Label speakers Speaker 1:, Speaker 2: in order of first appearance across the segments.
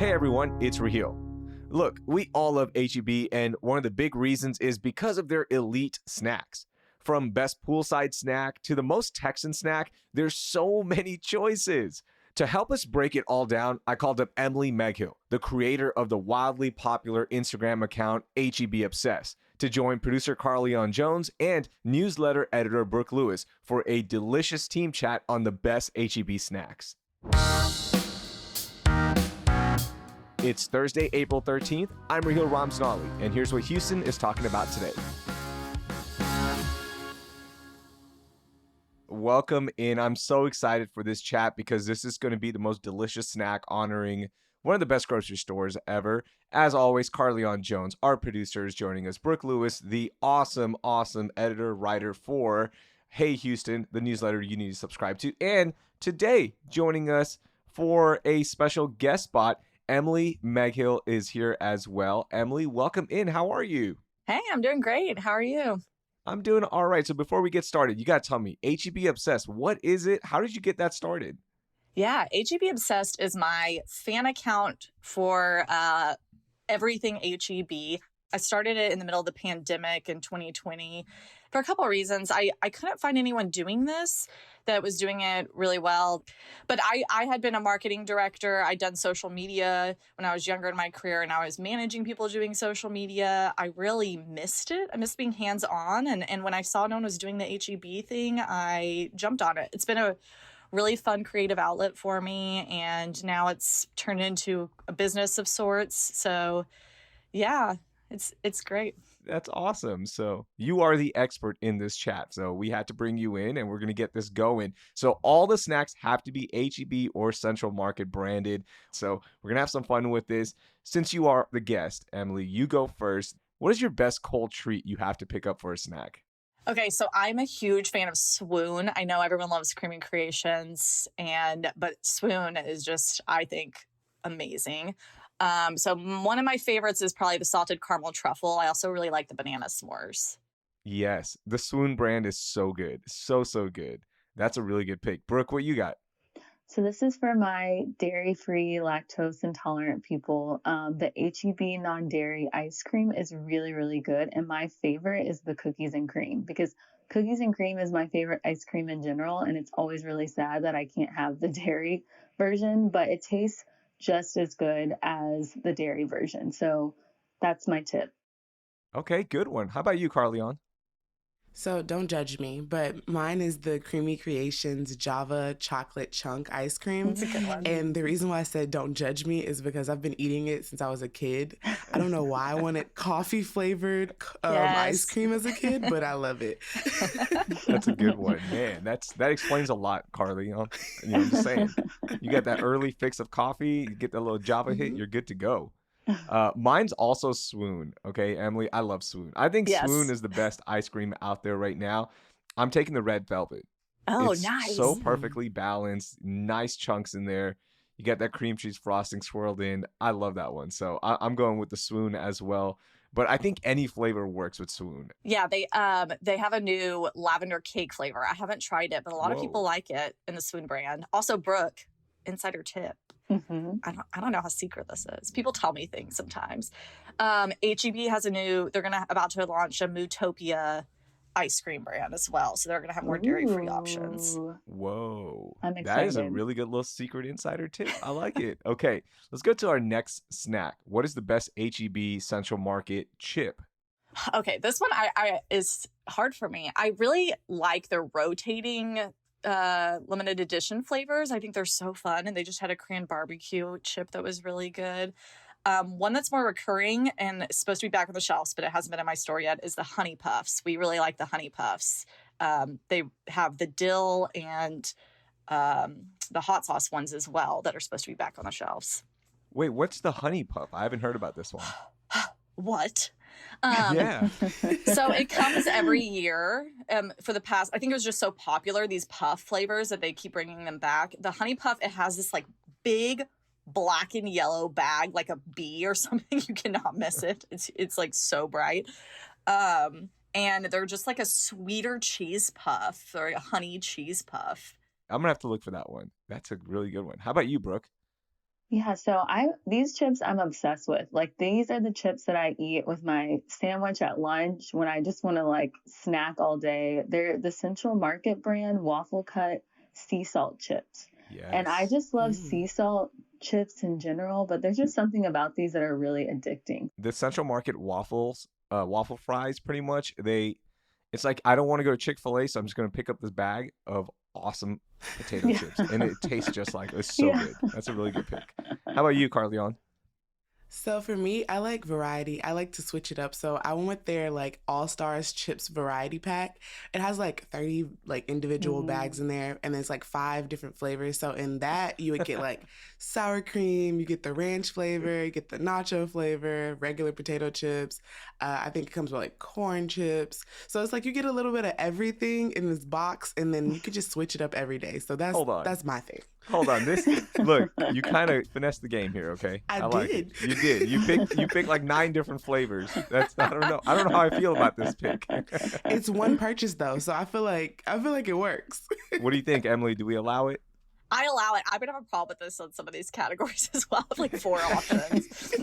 Speaker 1: Hey everyone, it's Raheel. Look, we all love HEB, and one of the big reasons is because of their elite snacks. From best poolside snack to the most Texan snack, there's so many choices. To help us break it all down, I called up Emily Meghill, the creator of the wildly popular Instagram account HEB Obsessed, to join producer Carleon Jones and newsletter editor Brooke Lewis for a delicious team chat on the best HEB snacks. It's Thursday, April 13th. I'm Raheel Ramsnali, and here's what Houston is talking about today. Welcome in. I'm so excited for this chat because this is going to be the most delicious snack honoring one of the best grocery stores ever. As always, Carleon Jones, our producer, is joining us. Brooke Lewis, the awesome editor, writer for Hey Houston, the newsletter you need to subscribe to. And today, joining us for a special guest spot, Emily Meghill is here as well. Emily, welcome in. How are you?
Speaker 2: Hey, I'm doing great. How are you?
Speaker 1: I'm doing all right. So before we get started, you got to tell me, HEB Obsessed, what is it? How did you get that started?
Speaker 2: Yeah, HEB Obsessed is my fan account for everything HEB. I started it in the middle of the pandemic in 2020 for a couple of reasons. I couldn't find anyone doing this that was doing it really well. But I had been a marketing director. I'd done social media when I was younger in my career, and I was managing people doing social media. I really missed it. I missed being hands-on. And when I saw no one was doing the HEB thing, I jumped on it. It's been a really fun creative outlet for me, and now it's turned into a business of sorts. So yeah, it's great.
Speaker 1: That's awesome. So you are the expert in this chat. So we had to bring you in and we're going to get this going. So all the snacks have to be HEB or Central Market branded. So we're going to have some fun with this. Since you are the guest, Emily, you go first. What is your best cold treat you have to pick up for a snack?
Speaker 2: Okay, so I'm a huge fan of Swoon. I know everyone loves Creamy Creations, but Swoon is just, I think, amazing. So one of my favorites is probably the salted caramel truffle. I also really like the banana s'mores.
Speaker 1: Yes, the Swoon brand is so good. So good. That's a really good pick. Brooke, what you got?
Speaker 3: So this is for my dairy-free, lactose-intolerant people. The HEB non-dairy ice cream is really, really good. And my favorite is the cookies and cream, because cookies and cream is my favorite ice cream in general. And it's always really sad that I can't have the dairy version, but it tastes just as good as the dairy version. So that's my tip.
Speaker 1: Okay, good one. How about you, Carleon?
Speaker 4: So don't judge me, but mine is the Creamy Creations Java chocolate chunk ice cream.
Speaker 2: That's a good one.
Speaker 4: And the reason why I said don't judge me is because I've been eating it since I was a kid. I don't know why I wanted coffee flavored ice cream as a kid, but I love it.
Speaker 1: That's a good one, man. That explains a lot, Carleon. I'm just saying. You get that early fix of coffee, you get that little Java hit, you're good to go. Mine's also Swoon. Okay, Emily, I love Swoon. I think Swoon is the best ice cream out there right now. I'm taking the red velvet.
Speaker 2: Oh,
Speaker 1: it's
Speaker 2: nice.
Speaker 1: So perfectly balanced, nice chunks in there. You get that cream cheese frosting swirled in. I love that one. So I'm going with the Swoon as well. But I think any flavor works with Swoon.
Speaker 2: Yeah, they have a new lavender cake flavor. I haven't tried it, but a lot of people like it in the Swoon brand. Also, Brooke, insider tip.
Speaker 3: Mm-hmm.
Speaker 2: I don't know how secret this is. People tell me things sometimes. HEB has they're about to launch a Mootopia ice cream brand as well. So they're going to have more dairy-free options.
Speaker 1: Whoa.
Speaker 3: I'm excited.
Speaker 1: That is a really good little secret insider tip. I like it. Okay, let's go to our next snack. What is the best HEB Central Market chip?
Speaker 2: Okay, this one I is hard for me. I really like the rotating limited edition flavors. I think they're so fun, and they just had a Korean barbecue chip that was really good. One that's more recurring and is supposed to be back on the shelves, but it hasn't been in my store yet, is the Honey Puffs. We really like the Honey Puffs. They have the dill and the hot sauce ones as well that are supposed to be back on the shelves.
Speaker 1: Wait, what's the Honey Puff? I haven't heard about this one.
Speaker 2: What?
Speaker 1: Yeah.
Speaker 2: So it comes every year. For the past, I think it was just so popular, these puff flavors, that they keep bringing them back. The Honey Puff, it has this like big black and yellow bag, like a bee or something. You cannot miss it. It's like so bright. And they're just like a sweeter cheese puff or a honey cheese puff.
Speaker 1: I'm gonna have to look for that one. That's a really good one. How about you, Brooke?
Speaker 3: Yeah, so these chips I'm obsessed with. Like these are the chips that I eat with my sandwich at lunch when I just want to like snack all day. They're the Central Market brand waffle cut sea salt chips. And I
Speaker 1: Yes.
Speaker 3: just love sea salt chips in general, but there's just something about these that are really addicting.
Speaker 1: The Central Market waffle fries, pretty much, it's like I don't want to go to Chick-fil-A, so I'm just going to pick up this bag of awesome potato
Speaker 3: Yeah.
Speaker 1: chips. And it tastes just like it's so
Speaker 3: Yeah.
Speaker 1: good. That's a really good pick. How about you, Carleon?
Speaker 4: So for me, I like variety. I like to switch it up. So I went with their like All Stars chips variety pack. It has like 30 like individual bags in there, and there's like 5 different flavors. So in that, you would get like sour cream, you get the ranch flavor, you get the nacho flavor, regular potato chips. I think it comes with like corn chips. So it's like you get a little bit of everything in this box, and then you could just switch it up every day. So
Speaker 1: Hold on.
Speaker 4: that's my thing.
Speaker 1: Hold on. Look, you kind of finessed the game here, okay?
Speaker 4: I
Speaker 1: like
Speaker 4: did.
Speaker 1: it. You did. You picked like 9 different flavors. I don't know. I don't know how I feel about this pick.
Speaker 4: It's one purchase though, so I feel like it works.
Speaker 1: What do you think, Emily? Do we allow it?
Speaker 2: I allow it. I'm gonna have a problem with this on some of these categories as well, like 4 options.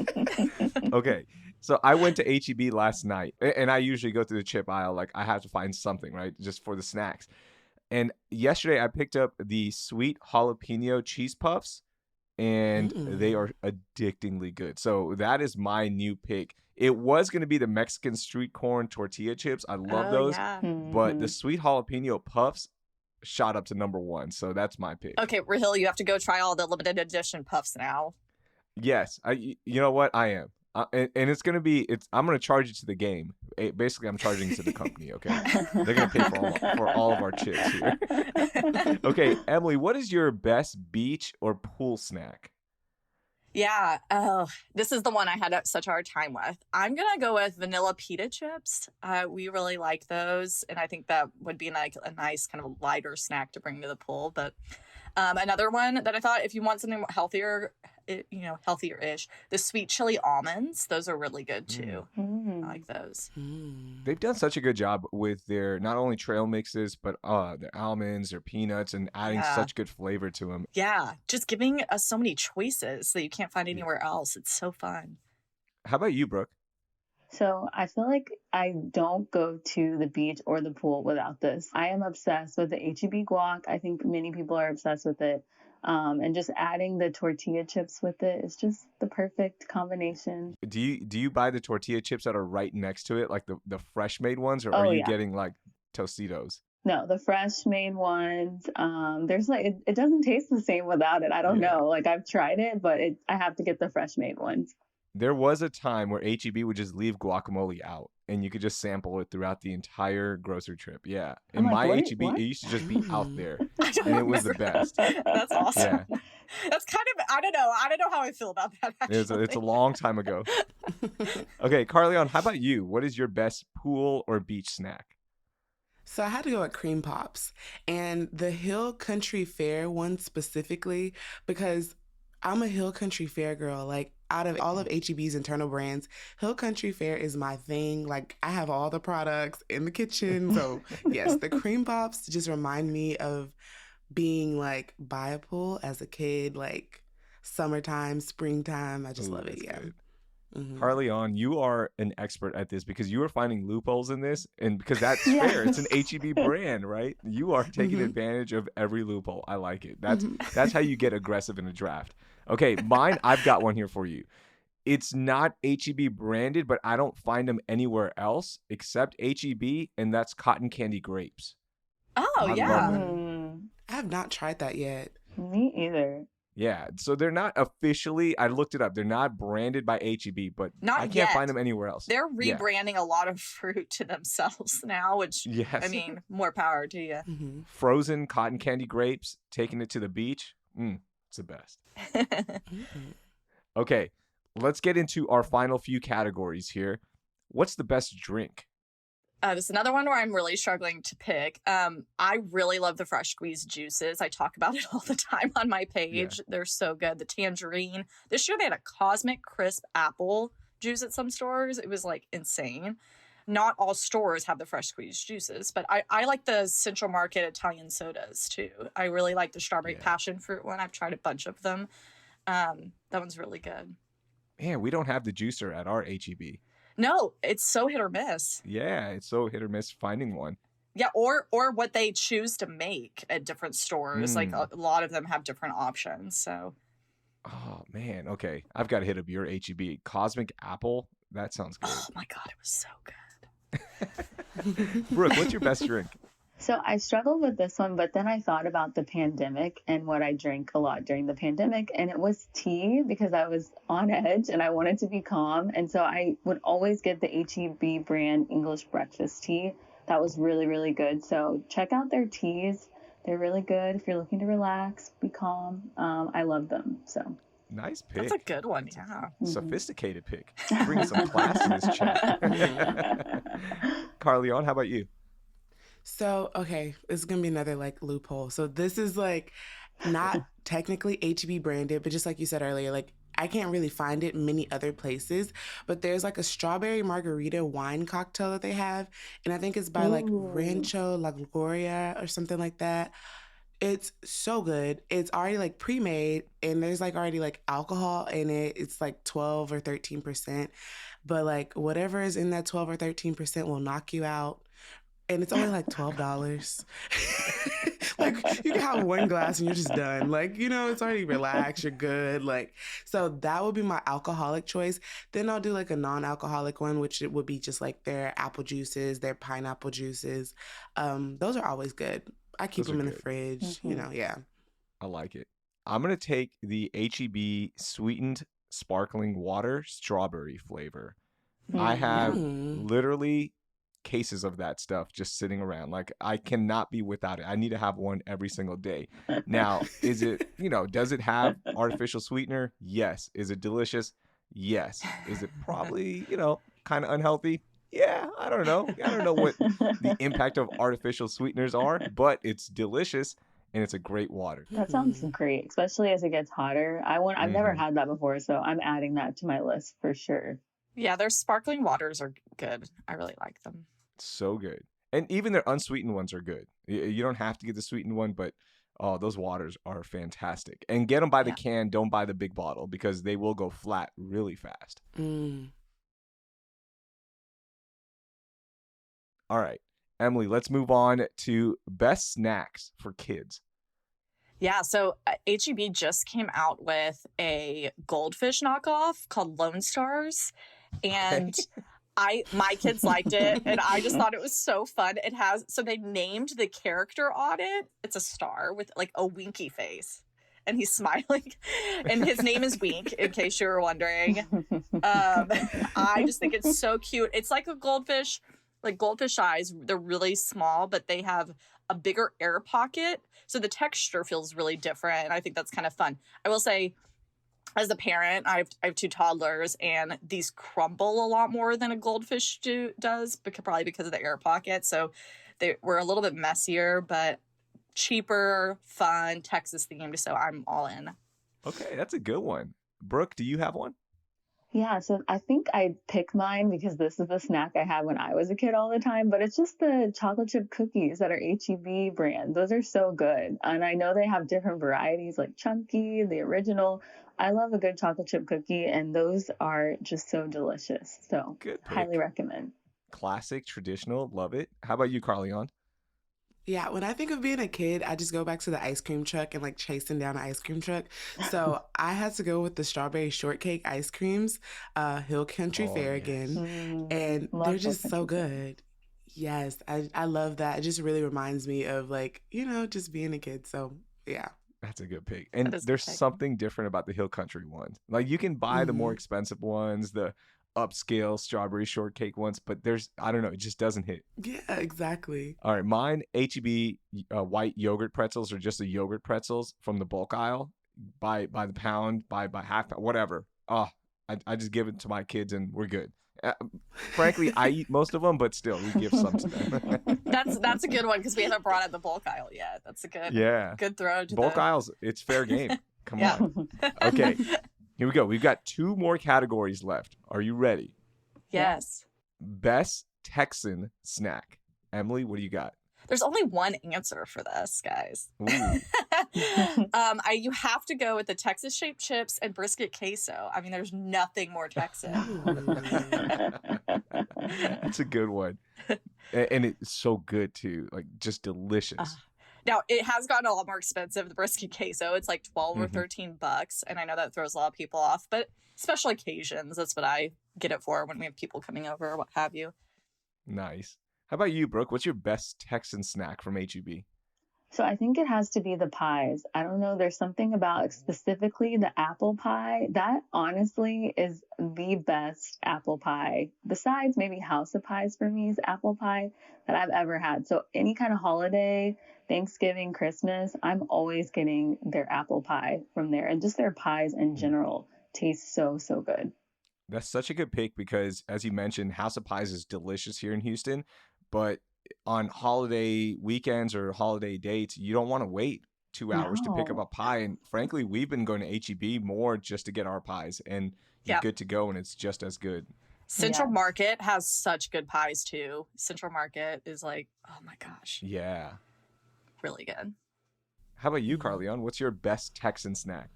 Speaker 1: Okay. So I went to HEB last night, and I usually go through the chip aisle. Like I have to find something, right? Just for the snacks. And yesterday I picked up the sweet jalapeno cheese puffs, and they are addictingly good. So that is my new pick. It was going to be the Mexican street corn tortilla chips. I love those.
Speaker 2: Yeah.
Speaker 1: But the sweet jalapeno puffs shot up to number 1. So that's my pick.
Speaker 2: Okay, Rahil, you have to go try all the limited edition puffs now.
Speaker 1: Yes. You know what? I am. And it's going to be, I'm going to charge it to the game. Basically, I'm charging it to the company, okay? They're going to pay for all of our chips here. Okay, Emily, what is your best beach or pool snack?
Speaker 2: Yeah. Oh, this is the one I had such a hard time with. I'm going to go with vanilla pita chips. We really like those. And I think that would be like a nice kind of lighter snack to bring to the pool. But another one that I thought if you want something healthier, healthier-ish, the sweet chili almonds. Those are really good too. I like those.
Speaker 1: They've done such a good job with their not only trail mixes, but their almonds, their peanuts, and adding such good flavor to them.
Speaker 2: Yeah, just giving us so many choices that you can't find anywhere else. It's so fun.
Speaker 1: How about you, Brooke?
Speaker 3: So I feel like I don't go to the beach or the pool without this. I am obsessed with the HEB guac. I think many people are obsessed with it. And just adding the tortilla chips with it is just the perfect combination.
Speaker 1: Do you buy the tortilla chips that are right next to it, like the fresh made ones, or are you getting like Tostitos?
Speaker 3: No, the fresh made ones. There's like it doesn't taste the same without it. I don't know. Like I've tried it, but I have to get the fresh made ones.
Speaker 1: There was a time where HEB would just leave guacamole out, and you could just sample it throughout the entire grocery trip. Yeah, in my HEB, it used to just be out there, and it was the best.
Speaker 2: That's awesome.
Speaker 1: Yeah.
Speaker 2: That's kind of I don't know how I feel about that. Actually,
Speaker 1: it's a long time ago. Okay, Carleon, how about you? What is your best pool or beach snack?
Speaker 4: So I had to go with cream pops, and the Hill Country Fair one specifically, because I'm a Hill Country Fair girl. Like out of all of HEB's internal brands, Hill Country Fair is my thing. Like I have all the products in the kitchen. So yes, the cream pops just remind me of being like by a pool as a kid, like summertime, springtime. I just love it. Yeah.
Speaker 1: Carleon, you are an expert at this because you are finding loopholes in this, and because that's fair. It's an HEB brand, right? You are taking advantage of every loophole. I like it. That's how you get aggressive in a draft. Okay, mine, I've got one here for you. It's not HEB branded, but I don't find them anywhere else except HEB, and that's cotton candy grapes.
Speaker 2: Oh, yeah.
Speaker 4: I have not tried that yet.
Speaker 3: Me either.
Speaker 1: Yeah, so they're not officially, I looked it up, they're not branded by HEB, but
Speaker 2: not
Speaker 1: I can't
Speaker 2: yet.
Speaker 1: find them anywhere else.
Speaker 2: They're rebranding a lot of fruit to themselves now, which, I mean, more power to you.
Speaker 1: Frozen cotton candy grapes, taking it to the beach, it's the best. Okay, let's get into our final few categories here. What's the best drink?
Speaker 2: This is another one where I'm really struggling to pick. I really love the fresh squeezed juices. I talk about it all the time on my page. They're so good. The tangerine. This year they had a Cosmic Crisp apple juice at some stores. It was like insane. Not all stores have the fresh squeezed juices, but I like the Central Market Italian sodas too. I really like the strawberry passion fruit one. I've tried a bunch of them. That one's really good.
Speaker 1: Man, we don't have the juicer at our HEB.
Speaker 2: No, it's so hit or miss.
Speaker 1: Yeah, it's so hit or miss finding one.
Speaker 2: Yeah, or what they choose to make at different stores. Like a lot of them have different options. So.
Speaker 1: Oh man, okay. I've got to hit up your HEB. Cosmic Apple. That sounds good.
Speaker 2: Oh my God, it was so good.
Speaker 1: Brooke, what's your best drink?
Speaker 3: So I struggled with this one, but then I thought about the pandemic and what I drank a lot during the pandemic, and it was tea because I was on edge and I wanted to be calm. And so I would always get the HEB brand English breakfast tea. That was really, really good. So check out their teas. They're really good if you're looking to relax, be calm. I love them. So
Speaker 1: nice pick.
Speaker 2: That's a good one. Yeah.
Speaker 1: Sophisticated pick. Bring some class in this chat. Carleon, how about you?
Speaker 4: So, okay, this is going to be another like loophole. So this is like not technically HEB branded, but just like you said earlier, like I can't really find it many other places, but there's like a strawberry margarita wine cocktail that they have. And I think it's by like Rancho La Gloria or something like that. It's so good. It's already like pre-made and there's like already like alcohol in it. It's like 12 or 13%. But like whatever is in that 12 or 13% will knock you out. And it's only like $12. Like you can have one glass and you're just done. Like, you know, it's already relaxed. You're good. Like, so that would be my alcoholic choice. Then I'll do like a non-alcoholic one, which it would be just like their apple juices, their pineapple juices. Those are always good. I keep them in the fridge, you know, yeah.
Speaker 1: I like it. I'm going to take the HEB sweetened sparkling water strawberry flavor. I have literally cases of that stuff just sitting around. Like I cannot be without it. I need to have one every single day. Now, is it, you know, does it have artificial sweetener? Yes. Is it delicious? Yes. Is it probably, you know, kind of unhealthy? Yeah, I don't know. I don't know what the impact of artificial sweeteners are, but it's delicious and it's a great water.
Speaker 3: That sounds great, especially as it gets hotter. I've never had that before, so I'm adding that to my list for sure.
Speaker 2: Yeah, their sparkling waters are good. I really like them.
Speaker 1: So good. And even their unsweetened ones are good. You don't have to get the sweetened one, but oh, those waters are fantastic. And get them by the can, don't buy the big bottle because they will go flat really fast. All right, Emily, let's move on to best snacks for kids.
Speaker 2: Yeah, so HEB just came out with a goldfish knockoff called Lone Stars. And my kids liked it, and I just thought it was so fun. So they named the character on it. It's a star with like a winky face, and he's smiling, and his name is Wink, in case you were wondering. I just think it's so cute. It's like a goldfish, like goldfish eyes. They're really small, but they have a bigger air pocket, so the texture feels really different, and I think that's kind of fun. I will say, as a parent, I have two toddlers, and these crumble a lot more than a goldfish does, probably because of the air pocket. So they were a little bit messier, but cheaper, fun, Texas themed. So I'm all in.
Speaker 1: Okay, that's a good one. Brooke, do you have one?
Speaker 3: Yeah, so I think I'd pick mine because this is the snack I had when I was a kid all the time, but it's just the chocolate chip cookies that are HEB brand. Those are so good. And I know they have different varieties like Chunky, the original. I love a good chocolate chip cookie, and those are just so delicious. So highly recommend.
Speaker 1: Classic, traditional, love it. How about you, Carleon?
Speaker 4: Yeah, when I think of being a kid, I just go back to the ice cream truck and like chasing down an ice cream truck. So I had to go with the strawberry shortcake ice creams, Hill Country Fair again. And they're just so good. Yes, I love that. It just really reminds me of like, you know, just being a kid. So yeah.
Speaker 1: That's a good pick. And there's something different about the Hill Country ones. Like you can buy the more expensive ones, the upscale strawberry shortcake ones, but I don't know, it just doesn't hit.
Speaker 4: Yeah, exactly.
Speaker 1: All right, mine, HEB white yogurt pretzels, or just the yogurt pretzels from the bulk aisle, by the pound, by half pound, whatever. I just give it to my kids and we're good. Frankly, I eat most of them, but still, we give some to them.
Speaker 2: That's a good one because we haven't brought out the bulk aisle yet. That's a good throw. To
Speaker 1: bulk aisles, it's fair game. Come on. Okay, here we go. We've got 2 more categories left. Are you ready?
Speaker 2: Yes.
Speaker 1: Best Texan snack. Emily, what do you got?
Speaker 2: There's only one answer for this, guys. You have to go with the Texas shaped chips and brisket queso. I mean, there's nothing more Texan.
Speaker 1: That's a good one. And it's so good too. Like, just delicious.
Speaker 2: Now, it has gotten a lot more expensive, the brisket queso. It's like 12 or $13. And I know that throws a lot of people off, but special occasions, that's what I get it for when we have people coming over or what have you.
Speaker 1: Nice. How about you, Brooke? What's your best Texan snack from HEB?
Speaker 3: So I think it has to be the pies. I don't know. There's something about specifically the apple pie that honestly is the best apple pie. Besides maybe House of Pies for me is apple pie that I've ever had. So any kind of holiday, Thanksgiving, Christmas, I'm always getting their apple pie from there. And just their pies in general taste so, so good.
Speaker 1: That's such a good pick because, as you mentioned, House of Pies is delicious here in Houston, but on holiday weekends or holiday dates, you don't want to wait 2 hours to pick up a pie. And frankly, we've been going to HEB more just to get our pies, and you're good to go, and it's just as good.
Speaker 2: Central Market has such good pies too. Central Market is like, oh my gosh.
Speaker 1: Yeah.
Speaker 2: Really good.
Speaker 1: How about you, Carleon? What's your best Texan snack?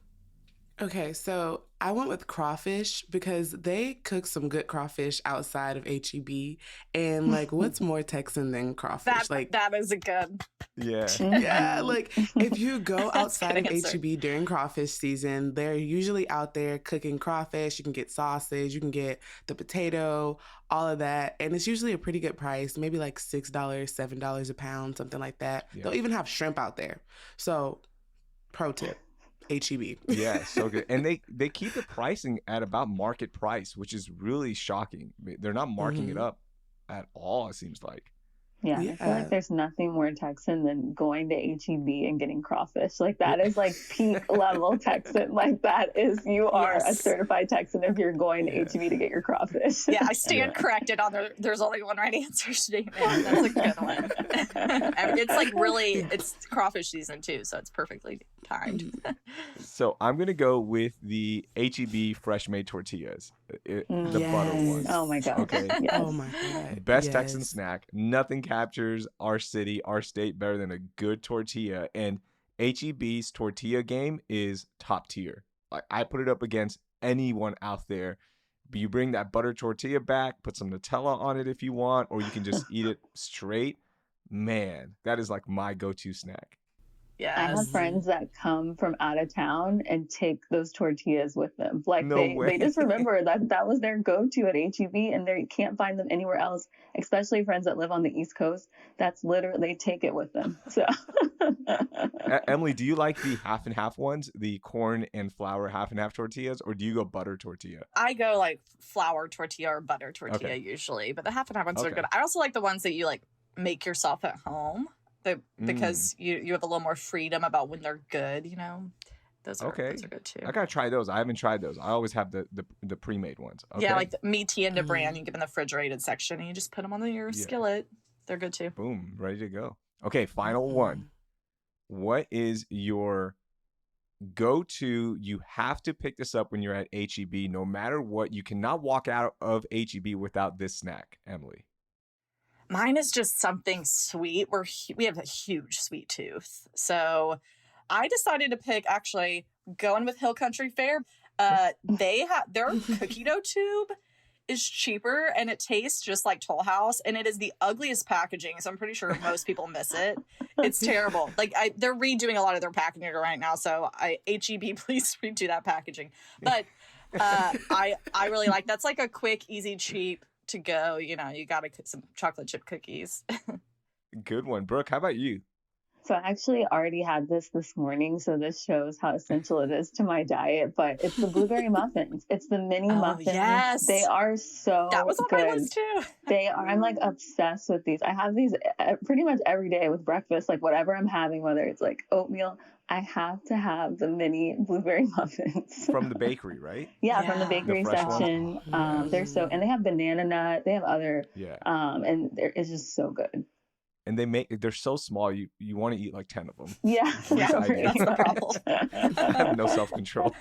Speaker 4: Okay, so I went with crawfish because they cook some good crawfish outside of HEB. And like, what's more Texan than crawfish?
Speaker 2: That is a good.
Speaker 1: Yeah.
Speaker 4: Yeah, like if you go outside of HEB during crawfish season, they're usually out there cooking crawfish. You can get sausage, you can get the potato, all of that. And it's usually a pretty good price, maybe like $6, $7 a pound, something like that. Yeah. They'll even have shrimp out there. So, pro tip. HEB.
Speaker 1: Yeah, so good. And they keep the pricing at about market price, which is really shocking. They're not marking it up at all, it seems like.
Speaker 3: Yeah, I feel like there's nothing more Texan than going to HEB and getting crawfish. Like that is like peak level Texan. Like that is, you are a certified Texan if you're going to HEB to get your crawfish.
Speaker 2: Yeah, I stand corrected on there's only one right answer statement. That's a good one. It's like really, it's crawfish season too, so it's perfectly timed.
Speaker 1: So I'm going to go with the HEB fresh made tortillas. The butter ones.
Speaker 3: Oh my God.
Speaker 1: Okay.
Speaker 3: Yes.
Speaker 4: Oh my God.
Speaker 1: Best Texan snack. Nothing captures our city, our state better than a good tortilla. And HEB's tortilla game is top tier. Like, I put it up against anyone out there. But you bring that butter tortilla back, put some Nutella on it if you want, or you can just eat it straight. Man, that is like my go-to snack.
Speaker 2: Yes.
Speaker 3: I have friends that come from out of town and take those tortillas with them. Like they just remember that was their go-to at HEB, and they can't find them anywhere else, especially friends that live on the East Coast. That's literally, they take it with them. So
Speaker 1: Emily, do you like the half and half ones, the corn and flour half and half tortillas, or do you go butter tortilla?
Speaker 2: I go like flour tortilla or butter tortilla usually, but the half and half ones are good. I also like the ones that you like make yourself at home. Because you have a little more freedom about when they're good, you know. Those are good too.
Speaker 1: I gotta try those. I haven't tried those. I always have the pre-made ones. Okay.
Speaker 2: Yeah, like the Mi Tienda brand. You give them the refrigerated section and you just put them on your skillet. They're good too.
Speaker 1: Boom, ready to go. Okay, final one. What is your go-to? You have to pick this up when you're at HEB, no matter what. You cannot walk out of HEB without this snack, Emily.
Speaker 2: Mine is just something sweet. We have a huge sweet tooth. So I decided to pick, actually, going with Hill Country Fair. They have their cookie dough tube is cheaper and it tastes just like Toll House, and it is the ugliest packaging. So I'm pretty sure most people miss it. It's terrible. Like they're redoing a lot of their packaging right now. So HEB, please redo that packaging. But I really like, that's like a quick, easy, cheap to go, you know, you gotta cook some chocolate chip cookies.
Speaker 1: Good one. Brooke, how about you?
Speaker 3: So I actually already had this morning, so this shows how essential it is to my diet, but it's the blueberry muffins. It's the mini muffins.
Speaker 2: Yes.
Speaker 3: They are so
Speaker 2: That was on
Speaker 3: good.
Speaker 2: my list too.
Speaker 3: They are, I'm like obsessed with these. I have these pretty much every day with breakfast, like whatever I'm having, whether it's like oatmeal, I have to have the mini blueberry muffins.
Speaker 1: From the bakery, right?
Speaker 3: Yeah, from the bakery section. They're so, and they have banana nut, they have other, and it's just so good.
Speaker 1: and they're so small you want to eat like 10 of them.
Speaker 3: Yeah,
Speaker 1: At least I do.
Speaker 2: That's the problem.
Speaker 1: I have no self-control.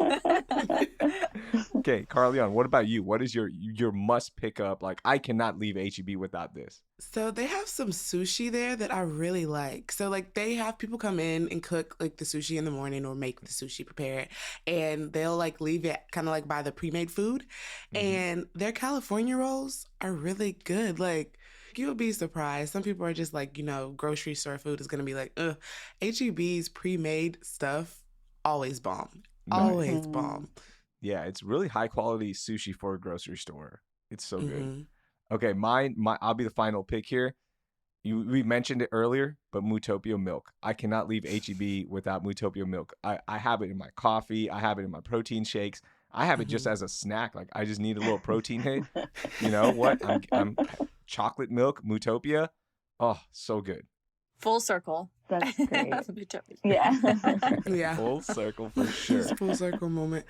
Speaker 1: Okay, Carleon, what about you? What is your must pick up? Like, I cannot leave HEB without this.
Speaker 4: So they have some sushi there that I really like. So like they have people come in and cook like the sushi in the morning or make the sushi, prepare it, and they'll like leave it kind of like by the pre-made food. And their California rolls are really good. Like you'll be surprised. Some people are just like, grocery store food is gonna be like, ugh. HEB's pre-made stuff always bomb.
Speaker 1: Nice.
Speaker 4: Always bomb.
Speaker 1: Yeah, it's really high quality sushi for a grocery store. It's so good.
Speaker 4: Mhm.
Speaker 1: Okay, I'll be the final pick here. We mentioned it earlier, but Mootopia milk. I cannot leave HEB without Mootopia milk. I have it in my coffee. I have it in my protein shakes. I have it just as a snack. Like, I just need a little protein hit. You know what? I'm chocolate milk, Mootopia. Oh, so good.
Speaker 2: Full circle.
Speaker 3: That's great.
Speaker 2: Utopia.
Speaker 3: Yeah.
Speaker 4: Yeah.
Speaker 1: Full circle for sure.
Speaker 4: It's full circle moment.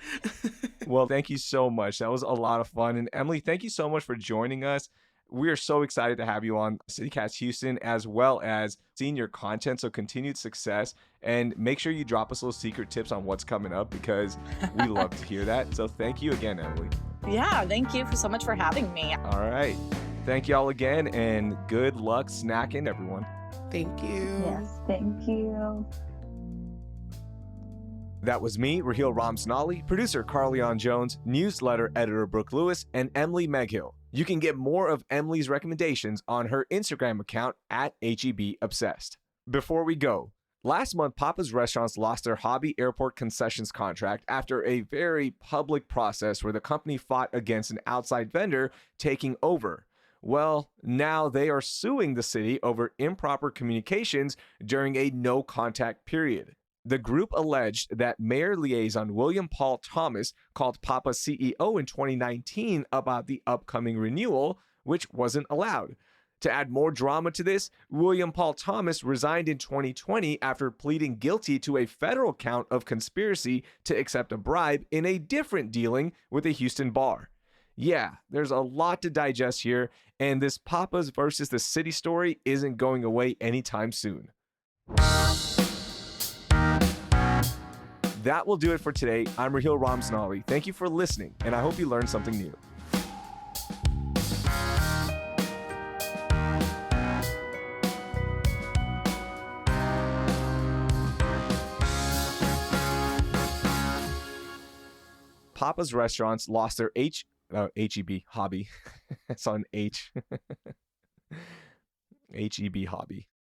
Speaker 1: Well, thank you so much. That was a lot of fun. And Emily, thank you so much for joining us. We are so excited to have you on CityCast Houston, as well as seeing your content. So continued success, and make sure you drop us little secret tips on what's coming up, because we love to hear that. So thank you again, Emily.
Speaker 2: Yeah, thank you so much for having me.
Speaker 1: All right. Thank you all again, and good luck snacking, everyone.
Speaker 4: Thank you.
Speaker 3: Yes, thank you.
Speaker 1: That was me, Raheel Ramsnali, producer Carleon Jones, newsletter editor Brooke Lewis, and Emily Meghill. You can get more of Emily's recommendations on her Instagram account at HEB Obsessed. Before we go, last month, Papa's Restaurants lost their Hobby Airport concessions contract after a very public process where the company fought against an outside vendor taking over. Well, now they are suing the city over improper communications during a no-contact period. The group alleged that Mayor Liaison William Paul Thomas called Papa's CEO in 2019 about the upcoming renewal, which wasn't allowed. To add more drama to this, William Paul Thomas resigned in 2020 after pleading guilty to a federal count of conspiracy to accept a bribe in a different dealing with a Houston bar. Yeah, there's a lot to digest here, and this Papa's versus the city story isn't going away anytime soon. That will do it for today. I'm Raheel Ramsnali. Thank you for listening, and I hope you learned something new. Papa's Restaurants lost their HEB hobby. It's on H. HEB hobby.